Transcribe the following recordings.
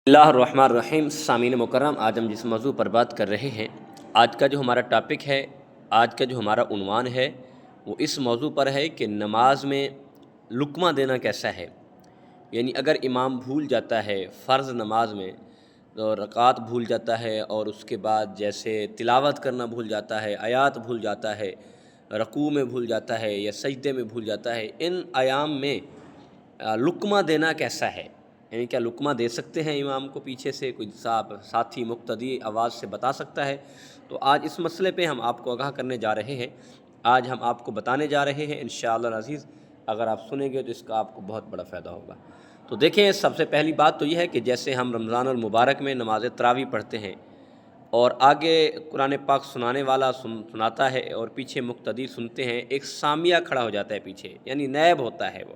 اللہ الرحمن الرحیم۔ سامعین مکرم، آج ہم جس موضوع پر بات کر رہے ہیں، آج کا جو ہمارا ٹاپک ہے، آج کا جو ہمارا عنوان ہے، وہ اس موضوع پر ہے کہ نماز میں لقمہ دینا کیسا ہے۔ یعنی اگر امام بھول جاتا ہے فرض نماز میں تو رکعات بھول جاتا ہے، اور اس کے بعد جیسے تلاوت کرنا بھول جاتا ہے، آیات بھول جاتا ہے، رکوع میں بھول جاتا ہے یا سجدے میں بھول جاتا ہے، ان ایام میں لقمہ دینا کیسا ہے۔ یعنی کیا لقمہ دے سکتے ہیں امام کو پیچھے سے کوئی ساتھی مقتدی آواز سے بتا سکتا ہے؟ تو آج اس مسئلے پہ ہم آپ کو آگاہ کرنے جا رہے ہیں، آج ہم آپ کو بتانے جا رہے ہیں انشاءاللہ العزیز۔ اگر آپ سنیں گے تو اس کا آپ کو بہت بڑا فائدہ ہوگا۔ تو دیکھیں، سب سے پہلی بات تو یہ ہے کہ جیسے ہم رمضان المبارک میں نماز تراویح پڑھتے ہیں اور آگے قرآن پاک سنانے والا سناتا ہے اور پیچھے مقتدی سنتے ہیں، ایک سامیہ کھڑا ہو جاتا ہے پیچھے، یعنی نائب ہوتا ہے وہ۔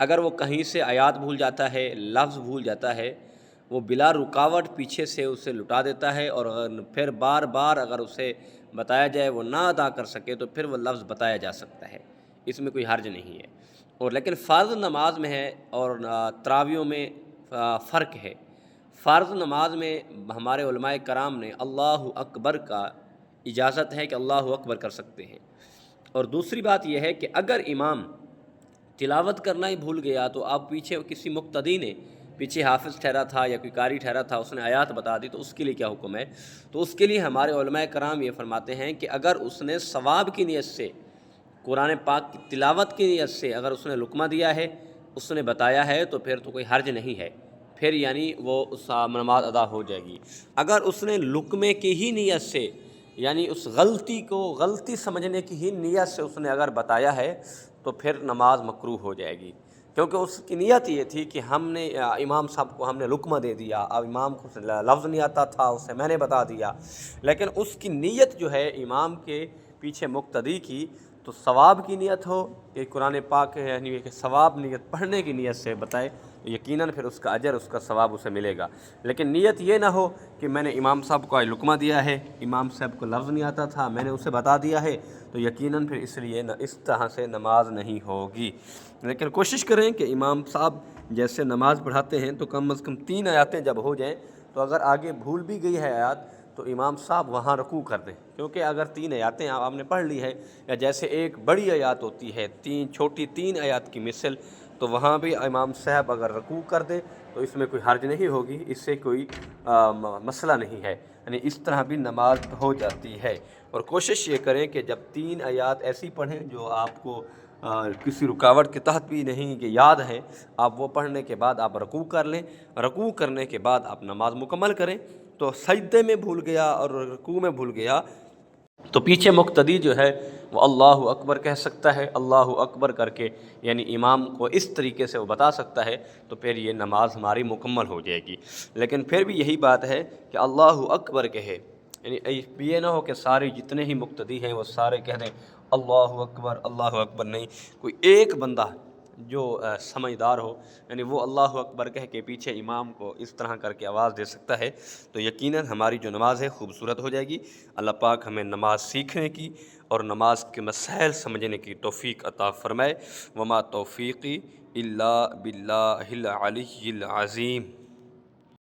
اگر وہ کہیں سے آیات بھول جاتا ہے، لفظ بھول جاتا ہے، وہ بلا رکاوٹ پیچھے سے اسے لٹا دیتا ہے، اور پھر بار بار اگر اسے بتایا جائے وہ نہ ادا کر سکے تو پھر وہ لفظ بتایا جا سکتا ہے، اس میں کوئی حرج نہیں ہے۔ اور لیکن فرض نماز میں ہے اور تراویحوں میں فرق ہے۔ فرض نماز میں ہمارے علماء کرام نے اللہ اکبر کا اجازت ہے کہ اللہ اکبر کر سکتے ہیں۔ اور دوسری بات یہ ہے کہ اگر امام تلاوت کرنا ہی بھول گیا تو اب پیچھے کسی مقتدی نے، پیچھے حافظ ٹھہرا تھا یا کوئی قاری ٹھہرا تھا، اس نے آیات بتا دی، تو اس کے لیے کیا حکم ہے؟ تو اس کے لیے ہمارے علماء کرام یہ فرماتے ہیں کہ اگر اس نے ثواب کی نیت سے، قرآن پاک کی تلاوت کی نیت سے اگر اس نے لقمہ دیا ہے، اس نے بتایا ہے، تو پھر تو کوئی حرج نہیں ہے، پھر یعنی وہ اس نماز ادا ہو جائے گی۔ اگر اس نے لقمے کی ہی نیت سے، یعنی اس غلطی کو غلطی سمجھنے کی ہی نیت سے اس نے اگر بتایا ہے تو پھر نماز مکروہ ہو جائے گی، کیونکہ اس کی نیت یہ تھی کہ ہم نے امام صاحب کو ہم نے لقمہ دے دیا، اب امام کو لفظ نہیں آتا تھا، اسے میں نے بتا دیا، لیکن اس کی نیت جو ہے امام کے پیچھے مقتدی کی، تو ثواب کی نیت ہو کہ قرآن پاک یعنی کہ ثواب نیت پڑھنے کی نیت سے بتائے، یقیناً پھر اس کا اجر، اس کا ثواب اسے ملے گا۔ لیکن نیت یہ نہ ہو کہ میں نے امام صاحب کو لقمہ دیا ہے، امام صاحب کو لفظ نہیں آتا تھا، میں نے اسے بتا دیا ہے، تو یقیناً پھر اس لیے اس طرح سے نماز نہیں ہوگی۔ لیکن کوشش کریں کہ امام صاحب جیسے نماز پڑھاتے ہیں تو کم از کم 3 آیاتیں جب ہو جائیں، تو اگر آگے بھول بھی گئی ہے آیات تو امام صاحب وہاں رکوع کر دیں، کیونکہ اگر 3 آیاتیں آپ نے پڑھ لی ہے، یا جیسے ایک بڑی آیات ہوتی ہے، چھوٹی 3 آیات کی مثل، تو وہاں بھی امام صاحب اگر رکوع کر دے تو اس میں کوئی حرج نہیں ہوگی، اس سے کوئی مسئلہ نہیں ہے، یعنی اس طرح بھی نماز ہو جاتی ہے۔ اور کوشش یہ کریں کہ جب 3 آیات ایسی پڑھیں جو آپ کو کسی رکاوٹ کے تحت بھی نہیں کہ یاد ہے، آپ وہ پڑھنے کے بعد آپ رکوع کر لیں، رکوع کرنے کے بعد آپ نماز مکمل کریں۔ تو سجدے میں بھول گیا اور رکوع میں بھول گیا تو پیچھے مقتدی جو ہے وہ اللہ اکبر کہہ سکتا ہے، اللہ اکبر کر کے یعنی امام کو اس طریقے سے وہ بتا سکتا ہے، تو پھر یہ نماز ہماری مکمل ہو جائے گی۔ لیکن پھر بھی یہی بات ہے کہ اللہ اکبر کہے، یعنی یہ نہ ہو کہ سارے جتنے ہی مقتدی ہیں وہ سارے کہہ دیں اللہ اکبر نہیں، کوئی ایک بندہ جو سمجھدار ہو، یعنی وہ اللہ اکبر کہہ کے پیچھے امام کو اس طرح کر کے آواز دے سکتا ہے، تو یقیناً ہماری جو نماز ہے خوبصورت ہو جائے گی۔ اللہ پاک ہمیں نماز سیکھنے کی اور نماز کے مسائل سمجھنے کی توفیق عطا فرمائے۔ وما توفیقی الا باللہ العلی العظیم۔